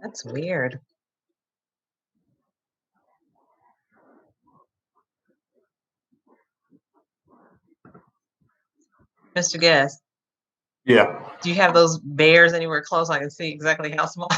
That's weird. Mr. Guest, Yeah. do you have those bears anywhere close I can see exactly how small?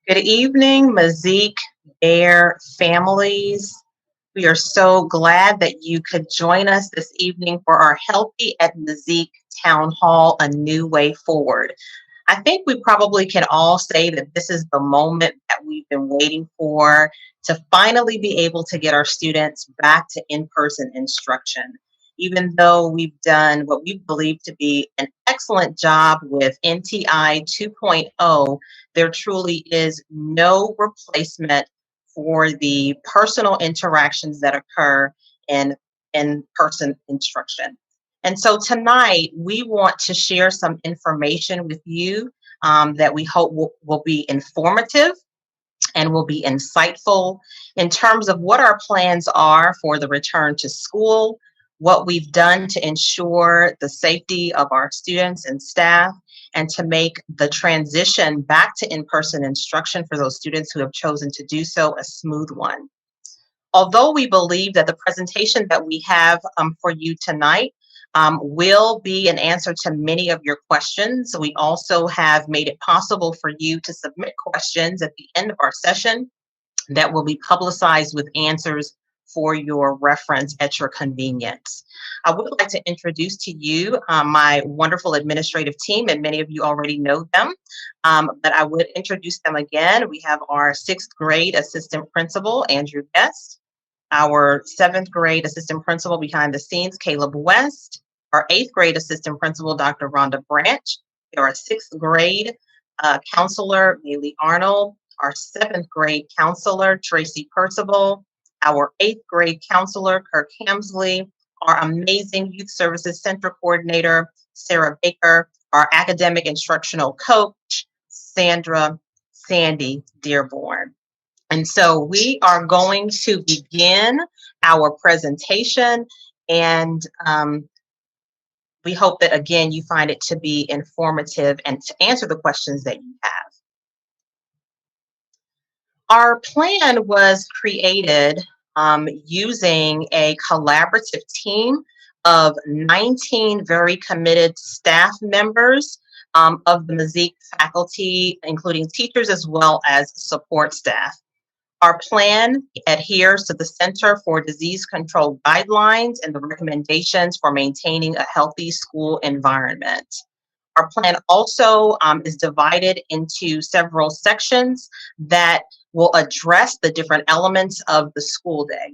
Good evening, Meyzeek Bear families. We are so glad that you could join us this evening for our Healthy at Meyzeek Town Hall, A New Way Forward. I think we probably can all say that this is the moment that we've been waiting for to finally be able to get our students back to in-person instruction. Even though we've done what we believe to be an excellent job with NTI 2.0, there truly is no replacement for the personal interactions that occur in in-person instruction. And so tonight, we want to share some information with you that we hope will be informative and will be insightful in terms of what our plans are for the return to school, what we've done to ensure the safety of our students and staff, and to make the transition back to in-person instruction for those students who have chosen to do so a smooth one. Although we believe that the presentation that we have for you tonight will be an answer to many of your questions, we also have made it possible for you to submit questions at the end of our session that will be publicized with answers for your reference at your convenience. I would like to introduce to you my wonderful administrative team, and many of you already know them, but I would introduce them again. We have our 6th grade assistant principal, Andrew Guest, our 7th grade assistant principal behind the scenes, Caleb West, our 8th grade assistant principal, Dr. Rhonda Branch, our 6th grade counselor, Maylee Arnold, our 7th grade counselor, Tracy Percival, our 8th grade counselor, Kirk Hamsley, our amazing Youth Services Center coordinator, Sarah Baker, our academic instructional coach, Sandy Dearborn. And so we are going to begin our presentation, and we hope that, again, you find it to be informative and to answer the questions that you have. Our plan was created using a collaborative team of 19 very committed staff members of the Meyzeek faculty, including teachers as well as support staff. Our plan adheres to the Center for Disease Control guidelines and the recommendations for maintaining a healthy school environment. Our plan also is divided into several sections that will address the different elements of the school day.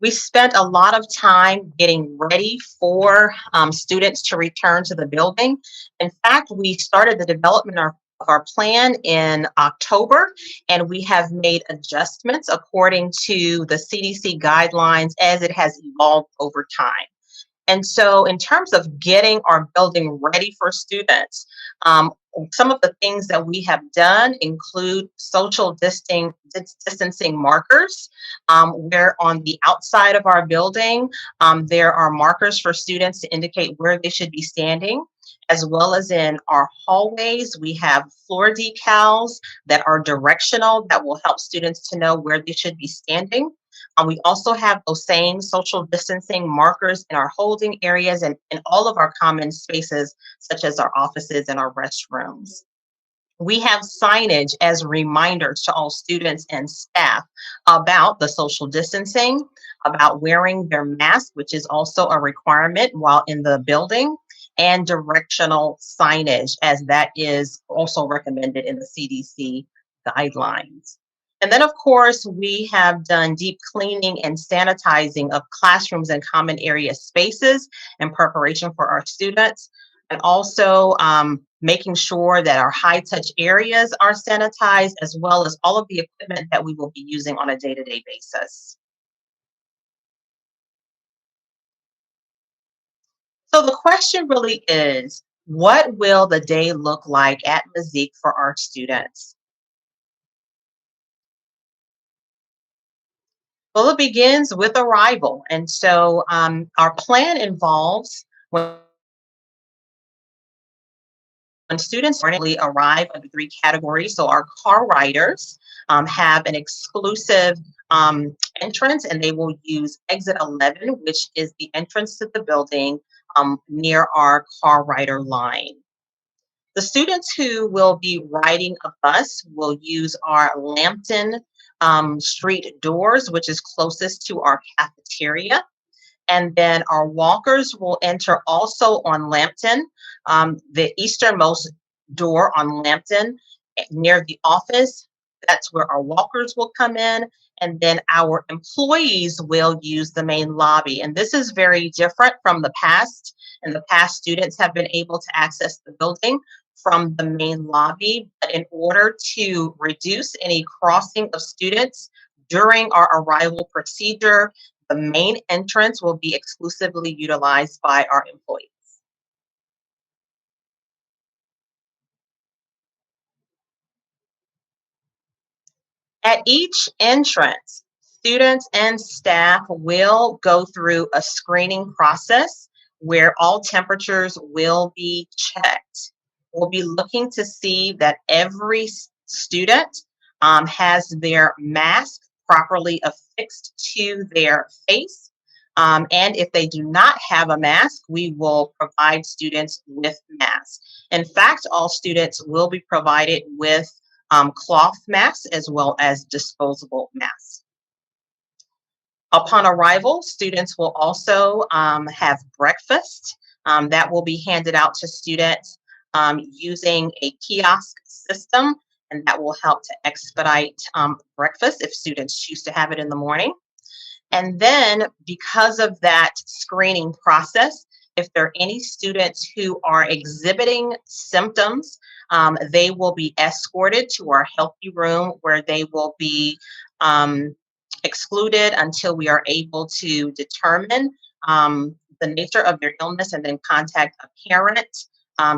We spent a lot of time getting ready for students to return to the building. In fact, we started the development of our plan in October, and we have made adjustments according to the CDC guidelines as it has evolved over time. And so in terms of getting our building ready for students, some of the things that we have done include social distancing markers, where on the outside of our building, there are markers for students to indicate where they should be standing, as well as in our hallways, we have floor decals that are directional that will help students to know where they should be standing. We also have those same social distancing markers in our holding areas and in all of our common spaces, such as our offices and our restrooms. We have signage as reminders to all students and staff about the social distancing, about wearing their mask, which is also a requirement while in the building, and directional signage, as that is also recommended in the CDC guidelines. And then, of course, we have done deep cleaning and sanitizing of classrooms and common area spaces in preparation for our students, and also making sure that our high-touch areas are sanitized, as well as all of the equipment that we will be using on a day-to-day basis. So the question really is, what will the day look like at Meyzeek for our students? Well, it begins with arrival. And so our plan involves when students arrive in 3 categories. So our car riders have an exclusive entrance, and they will use exit 11, which is the entrance to the building near our car rider line. The students who will be riding a bus will use our Lambton Street doors, which is closest to our cafeteria. And then our walkers will enter also on Lambton, the easternmost door on Lambton near the office. That's where our walkers will come in. And then our employees will use the main lobby. And this is very different from the past. In the past, students have been able to access the building from the main lobby. But in order to reduce any crossing of students during our arrival procedure, the main entrance will be exclusively utilized by our employees. At each entrance, students and staff will go through a screening process where all temperatures will be checked. We'll be looking to see that every student has their mask properly affixed to their face. And if they do not have a mask, we will provide students with masks. In fact, all students will be provided with cloth masks as well as disposable masks. Upon arrival, students will also have breakfast that will be handed out to students using a kiosk system, and that will help to expedite breakfast if students choose to have it in the morning. And then, because of that screening process, if there are any students who are exhibiting symptoms, they will be escorted to our healthy room where they will be excluded until we are able to determine the nature of their illness and then contact a parent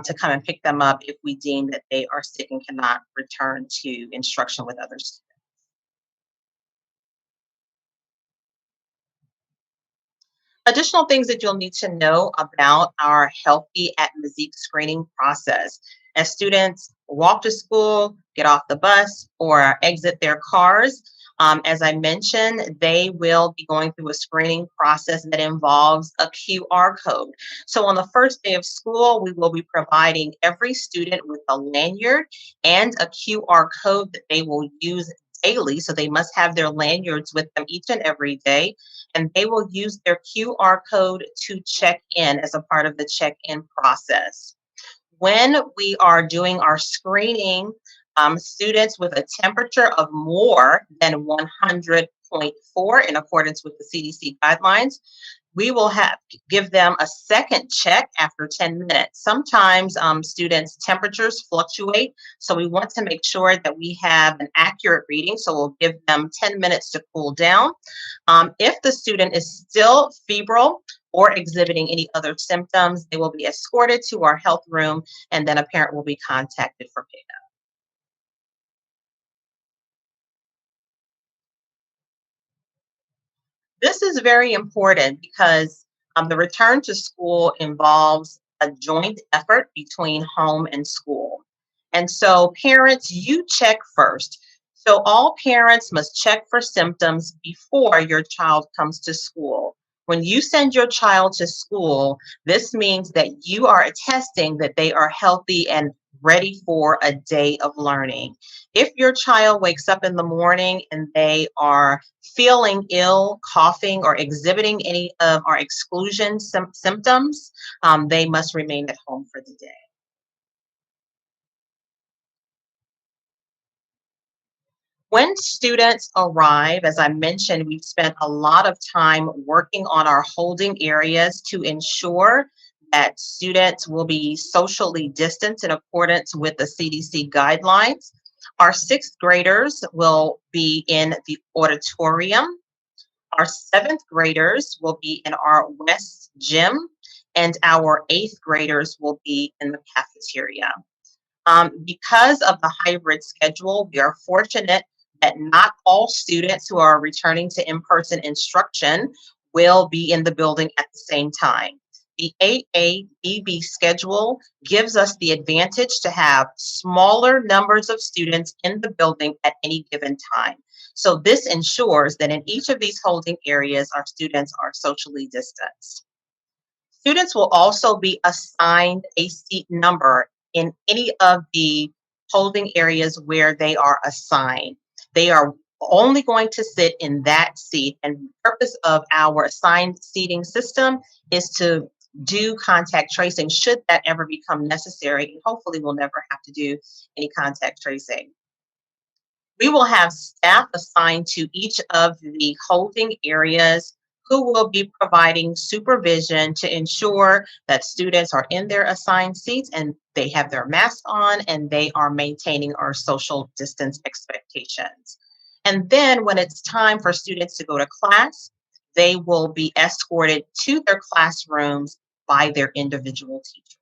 to come and pick them up if we deem that they are sick and cannot return to instruction with others. Additional things that you'll need to know about our Healthy at Meyzeek screening process. As students walk to school, get off the bus, or exit their cars, as I mentioned, they will be going through a screening process that involves a QR code. So on the first day of school, we will be providing every student with a lanyard and a QR code that they will use daily. So they must have their lanyards with them each and every day, and they will use their QR code to check in as a part of the check-in process. When we are doing our screening, students with a temperature of more than 100.4 in accordance with the CDC guidelines, we will give them a second check after 10 minutes. Sometimes students' temperatures fluctuate, so we want to make sure that we have an accurate reading, so we'll give them 10 minutes to cool down. If the student is still febrile or exhibiting any other symptoms, they will be escorted to our health room, and then a parent will be contacted for pickup. This is very important because the return to school involves a joint effort between home and school. And so, parents, you check first. So, all parents must check for symptoms before your child comes to school. When you send your child to school, this means that you are attesting that they are healthy and ready for a day of learning. If your child wakes up in the morning and they are feeling ill, coughing, or exhibiting any of our exclusion symptoms, they must remain at home for the day. When students arrive, as I mentioned, we've spent a lot of time working on our holding areas to ensure that students will be socially distanced in accordance with the CDC guidelines. Our sixth graders will be in the auditorium. Our seventh graders will be in our West Gym, and our eighth graders will be in the cafeteria. Because of the hybrid schedule, we are fortunate that not all students who are returning to in-person instruction will be in the building at the same time. The AABB schedule gives us the advantage to have smaller numbers of students in the building at any given time. So this ensures that in each of these holding areas, our students are socially distanced. Students will also be assigned a seat number in any of the holding areas where they are assigned. They are only going to sit in that seat. And the purpose of our assigned seating system is to do contact tracing should that ever become necessary. And hopefully, we'll never have to do any contact tracing. We will have staff assigned to each of the holding areas who will be providing supervision to ensure that students are in their assigned seats and they have their mask on and they are maintaining our social distance expectations. And then when it's time for students to go to class, they will be escorted to their classrooms by their individual teachers.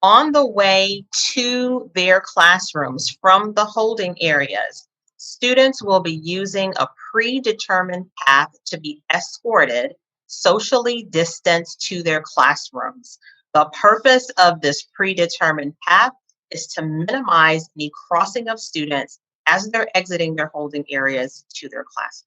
On the way to their classrooms from the holding areas, students will be using a predetermined path to be escorted socially distanced to their classrooms. The purpose of this predetermined path is to minimize any crossing of students as they're exiting their holding areas to their classrooms.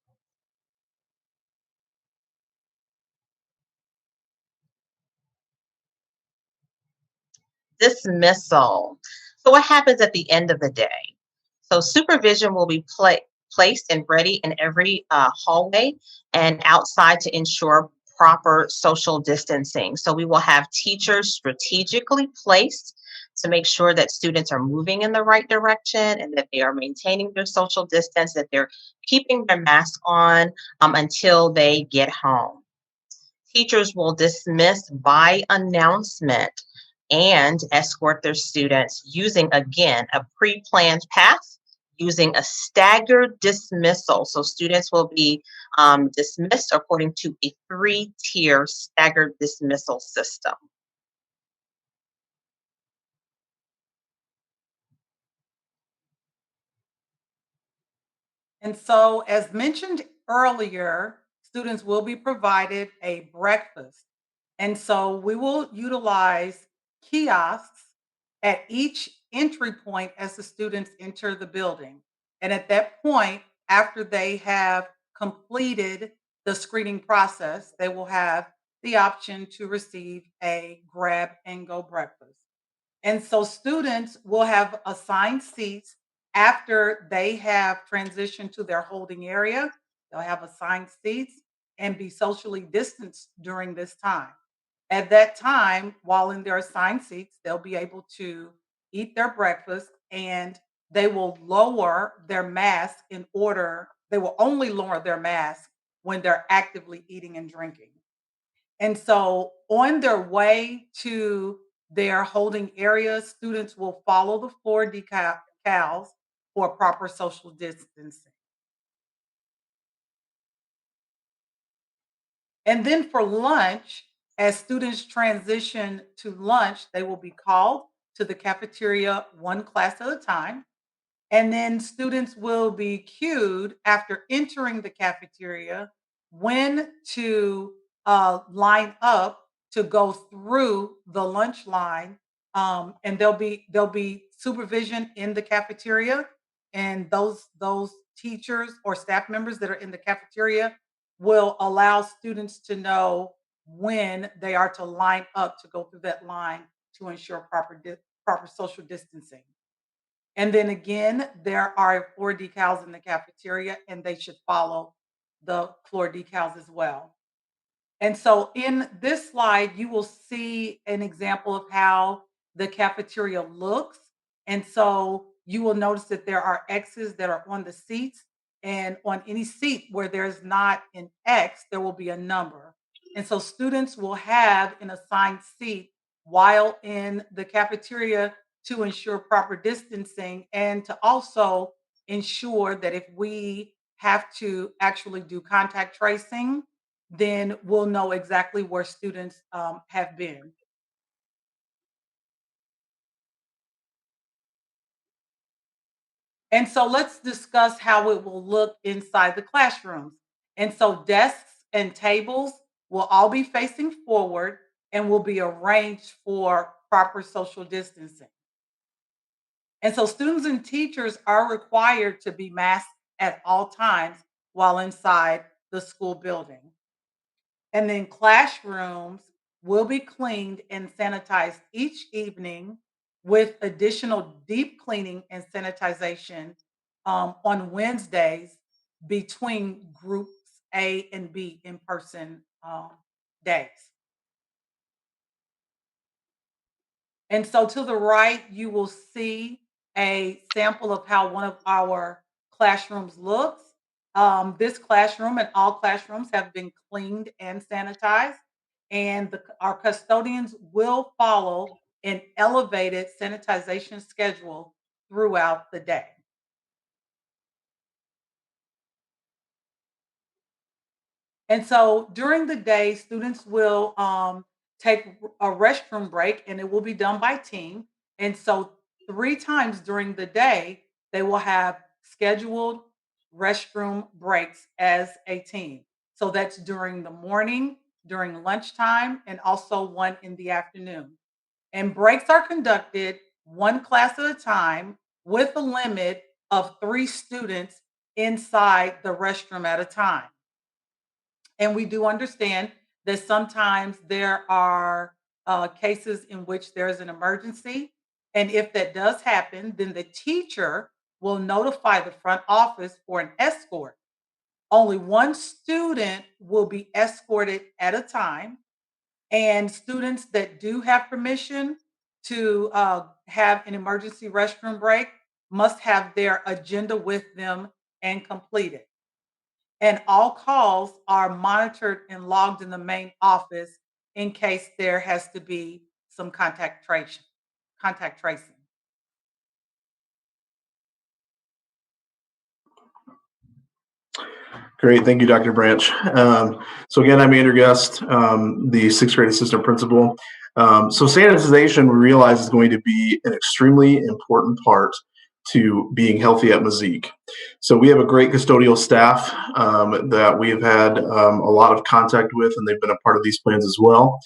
Dismissal. So, what happens at the end of the day? So supervision will be placed and ready in every hallway and outside to ensure proper social distancing. So we will have teachers strategically placed to make sure that students are moving in the right direction and that they are maintaining their social distance, that they're keeping their mask on until they get home. Teachers will dismiss by announcement and escort their students using, again, a pre planned path, using a staggered dismissal. So students will be dismissed according to a three-tier staggered dismissal system. And so, as mentioned earlier, students will be provided a breakfast. And so, we will utilize kiosks at each entry point as the students enter the building. And at that point, after they have completed the screening process, they will have the option to receive a grab and go breakfast. And so students will have assigned seats after they have transitioned to their holding area. They'll have assigned seats and be socially distanced during this time. At that time, while in their assigned seats, they'll be able to eat their breakfast and they will lower their mask they will only lower their mask when they're actively eating and drinking. And so on their way to their holding area, students will follow the floor decals for proper social distancing. And then for lunch, as students transition to lunch, they will be called to the cafeteria one class at a time. And then students will be cued after entering the cafeteria when to line up to go through the lunch line. And there'll be supervision in the cafeteria, and those teachers or staff members that are in the cafeteria will allow students to know when they are to line up to go through that line to ensure proper social distancing. And then again, there are floor decals in the cafeteria, and they should follow the floor decals as well. And so in this slide, you will see an example of how the cafeteria looks. And so you will notice that there are X's that are on the seats. And on any seat where there's not an X, there will be a number. And so students will have an assigned seat while in the cafeteria to ensure proper distancing and to also ensure that if we have to actually do contact tracing, then we'll know exactly where students have been. And so let's discuss how it will look inside the classrooms. And so desks and tables will all be facing forward and will be arranged for proper social distancing. And so students and teachers are required to be masked at all times while inside the school building. And then classrooms will be cleaned and sanitized each evening with additional deep cleaning and sanitization on Wednesdays between groups A and B in person days. And so to the right, you will see a sample of how one of our classrooms looks. This classroom and all classrooms have been cleaned and sanitized, and our custodians will follow an elevated sanitization schedule throughout the day. And so during the day, students will take a restroom break and it will be done by team. And so 3 times during the day, they will have scheduled restroom breaks as a team. So that's during the morning, during lunchtime, and also one in the afternoon. And breaks are conducted one class at a time with a limit of 3 students inside the restroom at a time. And we do understand that sometimes there are cases in which there's an emergency. And if that does happen, then the teacher will notify the front office for an escort. Only one student will be escorted at a time. And students that do have permission to have an emergency restroom break must have their agenda with them and complete it. And all calls are monitored and logged in the main office in case there has to be some contact tracing. Great, thank you, Dr. Branch. So again, I'm Andrew Guest, the sixth grade assistant principal. So sanitization, we realize, is going to be an extremely important part to being healthy at Meyzeek. So we have a great custodial staff that we have had a lot of contact with, and they've been a part of these plans as well.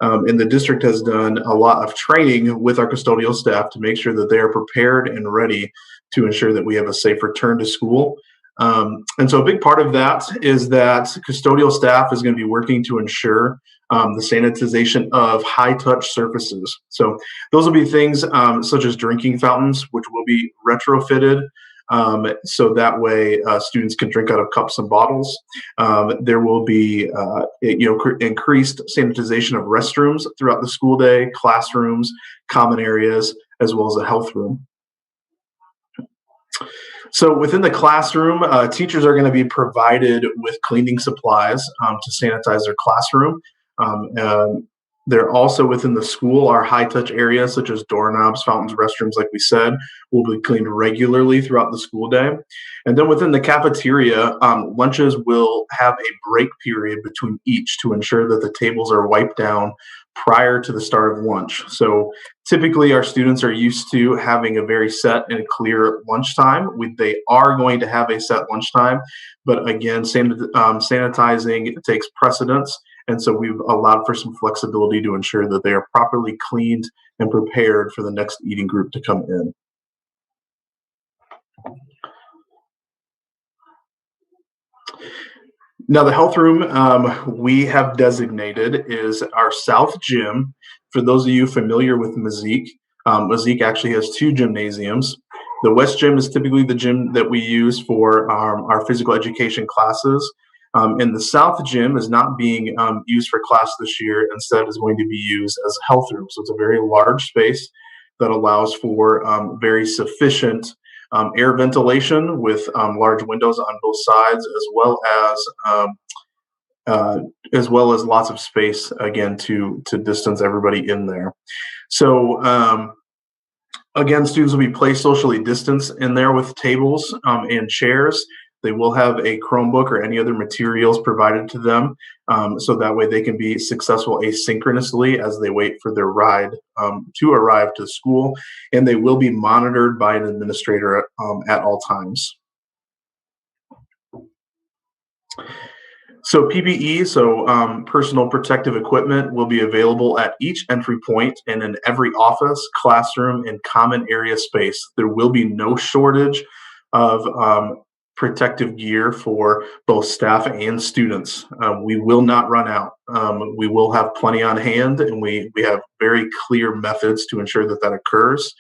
And the district has done a lot of training with our custodial staff to make sure that they are prepared and ready to ensure that we have a safe return to school. And so a big part of that is that custodial staff is going to be working to ensure the sanitization of high-touch surfaces. So those will be things such as drinking fountains, which will be retrofitted, so that way students can drink out of cups and bottles. There will be increased sanitization of restrooms throughout the school day, classrooms, common areas, as well as a health room. So within the classroom, teachers are going to be provided with cleaning supplies to sanitize their classroom. They're also within the school, our high-touch areas such as doorknobs, fountains, restrooms, like we said, will be cleaned regularly throughout the school day. And then within the cafeteria, lunches will have a break period between each to ensure that the tables are wiped down prior to the start of lunch. So typically our students are used to having a very set and clear lunchtime. They are going to have a set lunchtime, but again, sanitizing takes precedence. And so we've allowed for some flexibility to ensure that they are properly cleaned and prepared for the next eating group to come in. Now, the health room we have designated is our south gym. For those of you familiar with Meyzeek, Meyzeek actually has 2 gymnasiums. The west gym is typically the gym that we use for our physical education classes. And the south gym is not being used for class this year. Instead, is going to be used as a health room. So it's a very large space that allows for very sufficient air ventilation with large windows on both sides, as well as lots of space again to distance everybody in there. So again, students will be placed socially distanced in there with tables and chairs. They will have a Chromebook or any other materials provided to them, so that way they can be successful asynchronously as they wait for their ride to arrive to school, and they will be monitored by an administrator at all times. So PPE, personal protective equipment, will be available at each entry point and in every office, classroom, and common area space. There will be no shortage of protective gear for both staff and students. We will not run out. We will have plenty on hand, and we have very clear methods to ensure that that occurs.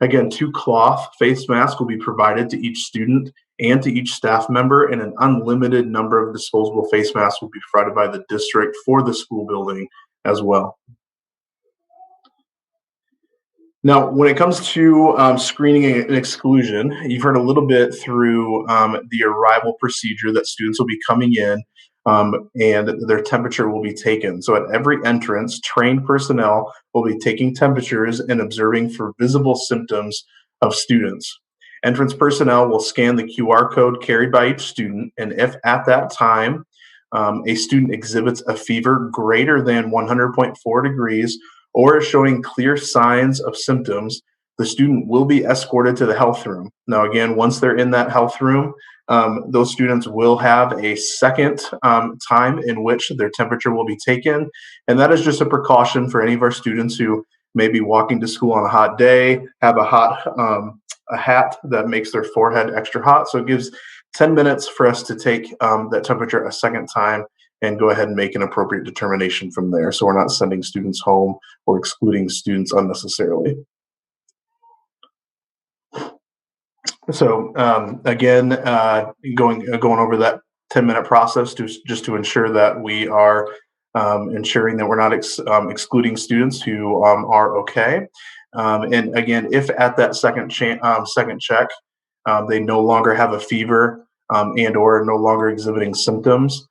Again, 2 cloth face masks will be provided to each student and to each staff member, and an unlimited number of disposable face masks will be provided by the district for the school building as well. Now, when it comes to screening and exclusion, you've heard a little bit through the arrival procedure that students will be coming in and their temperature will be taken. So at every entrance, trained personnel will be taking temperatures and observing for visible symptoms of students. Entrance personnel will scan the QR code carried by each student, and if at that time a student exhibits a fever greater than 100.4 degrees or is showing clear signs of symptoms, the student will be escorted to the health room. Now, again, once they're in that health room, those students will have a second time in which their temperature will be taken. And that is just a precaution for any of our students who may be walking to school on a hot day, have a hat that makes their forehead extra hot. So it gives 10 minutes for us to take that temperature a second time and go ahead and make an appropriate determination from there. So we're not sending students home or excluding students unnecessarily. So again, going over that 10-minute process just to ensure that we are ensuring that we're not excluding students who are okay. And again, if at that second check, they no longer have a fever and or no longer exhibiting symptoms,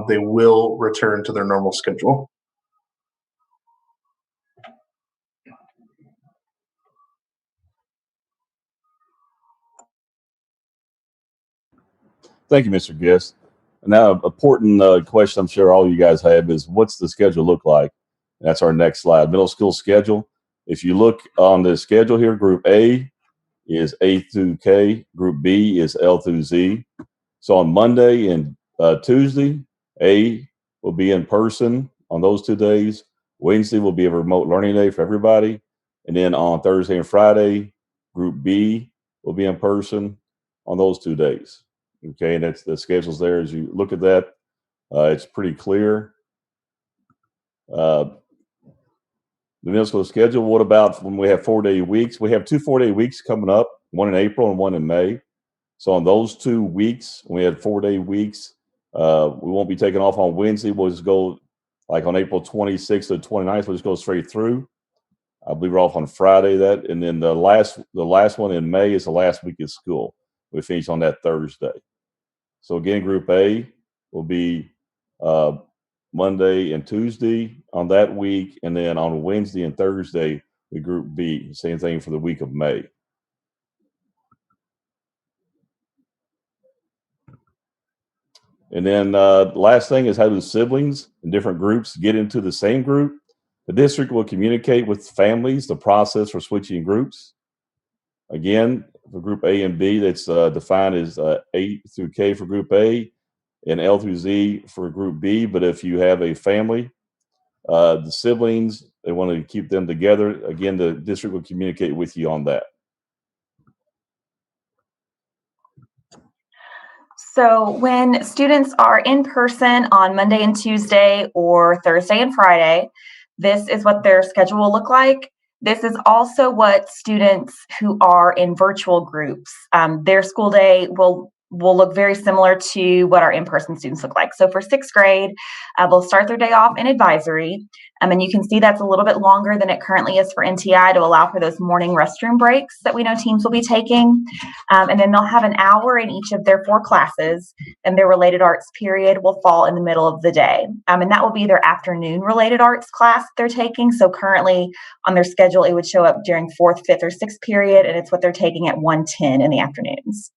they will return to their normal schedule. Thank you, Mr. Guest. Now, an important question I'm sure all you guys have is, what's the schedule look like? That's our next slide, middle school schedule. If you look on the schedule here, Group A is A through K, Group B is L through Z. So on Monday and Tuesday, A will be in person on those 2 days. Wednesday will be a remote learning day for everybody. And then on Thursday and Friday, Group B will be in person on those 2 days. Okay, and that's the schedules there. As you look at that, it's pretty clear. The middle school schedule, what about when we have 4-day weeks? We have 2 4-day weeks coming up, one in April and one in May. So on those 2 weeks, we had 4-day weeks. We won't be taking off on Wednesday. We'll just go like on April 26th to 29th, we'll just go straight through. I believe we're off on Friday that. And then the last one in May is the last week of school. We finish on that Thursday. So again, Group A will be Monday and Tuesday on that week. And then on Wednesday and Thursday, the Group B. Same thing for the week of May. And then last thing is, how do siblings in different groups get into the same group? The district will communicate with families the process for switching groups. Again, for Group A and B, that's defined as A through K for Group A and L through Z for Group B. But if you have a family, the siblings, they want to keep them together. Again, the district will communicate with you on that. So when students are in person on Monday and Tuesday or Thursday and Friday, this is what their schedule will look like. This is also what students who are in virtual groups, their school day will look very similar to what our in-person students look like. So for 6th grade, they'll start their day off in advisory. And you can see that's a little bit longer than it currently is for NTI to allow for those morning restroom breaks that we know teams will be taking. And then they'll have an hour in each of their 4 classes, and their related arts period will fall in the middle of the day. And that will be their afternoon related arts class they're taking. So currently on their schedule, it would show up during 4th, 5th, or 6th period, and it's what they're taking at 1:10 in the afternoons.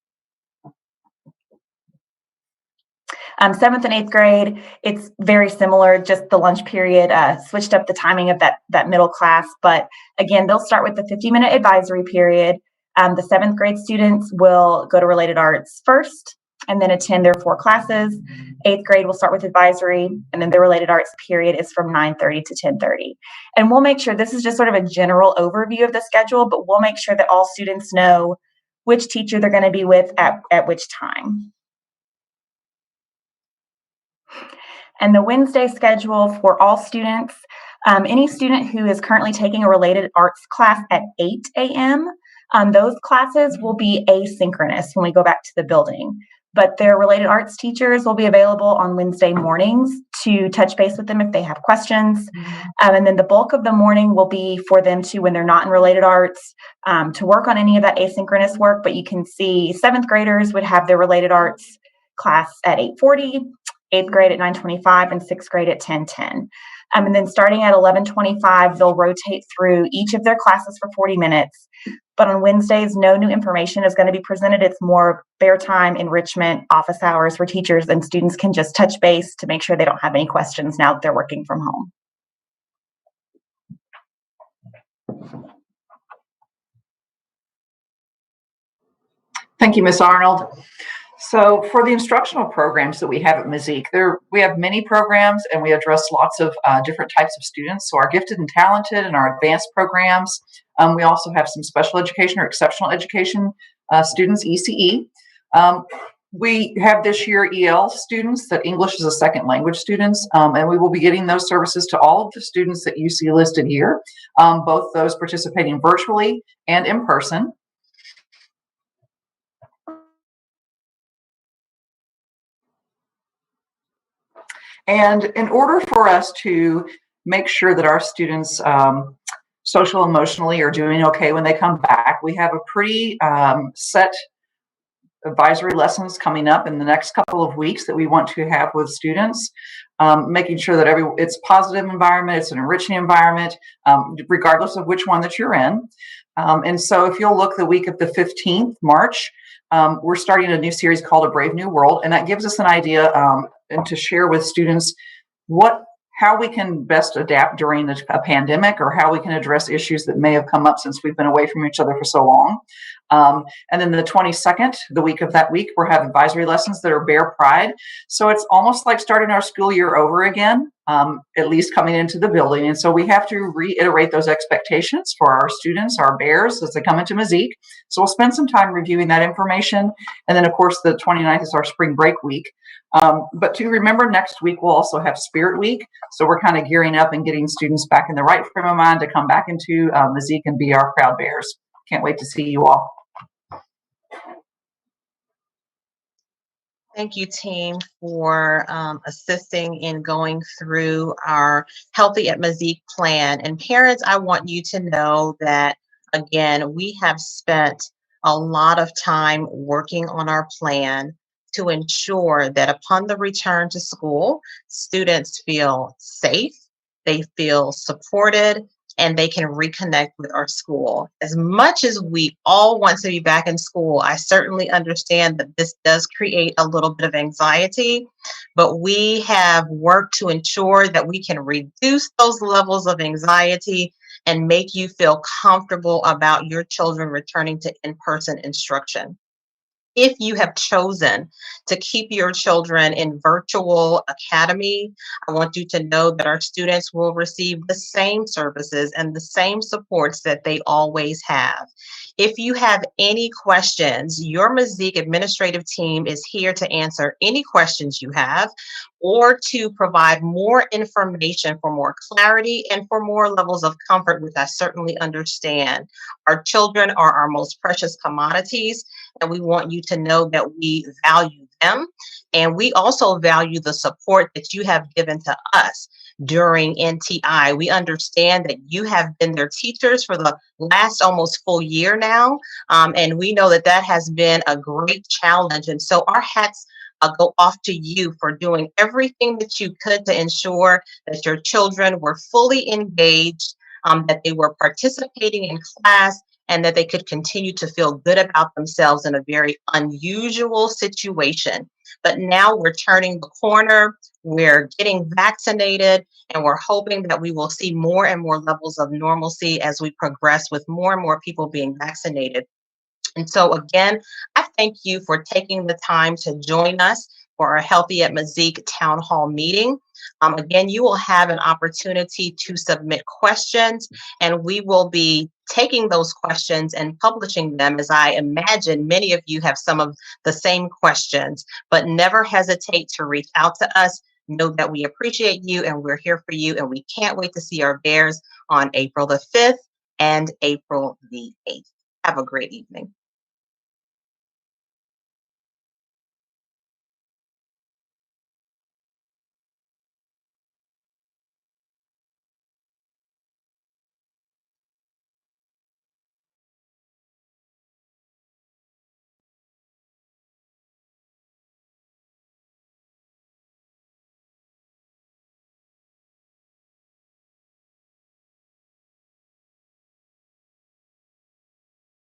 7th and 8th grade, it's very similar, just the lunch period, switched up the timing of that middle class. But again, they'll start with the 50-minute advisory period. The 7th grade students will go to related arts first and then attend their 4 classes. 8th grade will start with advisory, and then the related arts period is from 9:30 to 10:30. And we'll make sure, this is just sort of a general overview of the schedule, but we'll make sure that all students know which teacher they're going to be with at which time. And the Wednesday schedule for all students, any student who is currently taking a related arts class at 8 a.m., those classes will be asynchronous when we go back to the building. But their related arts teachers will be available on Wednesday mornings to touch base with them if they have questions. And then the bulk of the morning will be for them to, when they're not in related arts, to work on any of that asynchronous work. But you can see 7th graders would have their related arts class at 8:40, 8th grade at 9:25, and 6th grade at 10:10. And then starting at 11:25, they'll rotate through each of their classes for 40 minutes. But on Wednesdays, no new information is going to be presented. It's more bare time enrichment, office hours where teachers and students can just touch base to make sure they don't have any questions now that they're working from home. Thank you, Ms. Arnold. So for the instructional programs that we have at Meyzeek, we have many programs and we address lots of different types of students. So our gifted and talented and our advanced programs. We also have some special education or exceptional education students, ECE. We have this year EL students, that English is a second language students, and we will be getting those services to all of the students that you see listed here, both those participating virtually and in person. And in order for us to make sure that our students social emotionally are doing okay when they come back, we have a pretty set advisory lessons coming up in the next couple of weeks that we want to have with students, making sure that it's a positive environment, it's an enriching environment, regardless of which one that you're in. And so if you'll look the week of the 15th, March, we're starting a new series called A Brave New World, and that gives us an idea and to share with students how we can best adapt during a pandemic, or how we can address issues that may have come up since we've been away from each other for so long. And then the 22nd, the week of that week, we'll have advisory lessons that are Bear Pride. So it's almost like starting our school year over again, at least coming into the building. And so we have to reiterate those expectations for our students, our bears, as they come into Meyzeek. So we'll spend some time reviewing that information. And then, of course, the 29th is our spring break week. But to remember, next week we'll also have Spirit Week. So we're kind of gearing up and getting students back in the right frame of mind to come back into Meyzeek and be our proud bears. Can't wait to see you all. Thank you, team, for assisting in going through our Healthy at Meyzeek plan. And parents, I want you to know that, again, we have spent a lot of time working on our plan to ensure that upon the return to school, students feel safe, they feel supported, and they can reconnect with our school. As much as we all want to be back in school, I certainly understand that this does create a little bit of anxiety, but we have worked to ensure that we can reduce those levels of anxiety and make you feel comfortable about your children returning to in-person instruction. If you have chosen to keep your children in virtual academy, I want you to know that our students will receive the same services and the same supports that they always have. If you have any questions, your Meyzeek administrative team is here to answer any questions you have, or to provide more information for more clarity and for more levels of comfort, which I certainly understand. Our children are our most precious commodities, and we want you to know that we value them. And we also value the support that you have given to us during NTI. We understand that you have been their teachers for the last almost full year now. And we know that that has been a great challenge. And so our hats go off to you for doing everything that you could to ensure that your children were fully engaged, that they were participating in class, and that they could continue to feel good about themselves in a very unusual situation. But now we're turning the corner, we're getting vaccinated, and we're hoping that we will see more and more levels of normalcy as we progress with more and more people being vaccinated. And so again, I thank you for taking the time to join us for our Healthy at Meyzeek Town Hall meeting. Again, you will have an opportunity to submit questions, and we will be taking those questions and publishing them, as I imagine many of you have some of the same questions. But never hesitate to reach out to us. Know that we appreciate you and we're here for you, and we can't wait to see our Bears on April the 5th and April the 8th. Have a great evening.